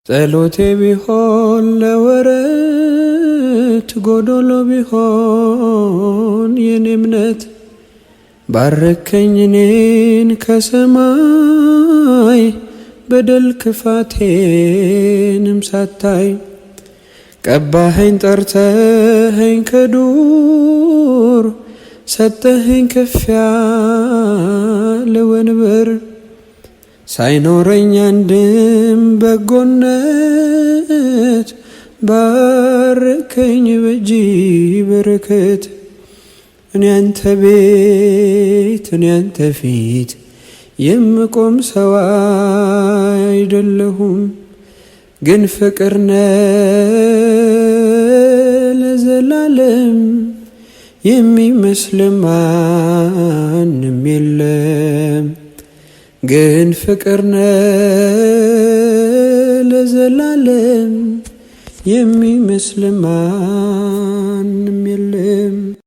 ጸሎቴ ቢሆን ለወረት ጎዶሎ ቢሆን የኔ እምነት ባረከኝ እኔን ከሰማይ በደል ክፋቴንም ሳታይ ቀባኸኝ ጠርተኸኝ ከዱር ሰጠኸኝ ከፍ ያለ ወንበር ሳይኖረኝ አንድም በጎነት ባረከኝ በእጅ በረከት። እኔ አንተ ቤት እኔ አንተ ፊት የምቆም ሰው አይደለሁም፣ ግን ፍቅር ነህ ለዘላለም የሚመስል ማንም የለም። ግን ፍቅር ነህ ለዘላለም የሚመስል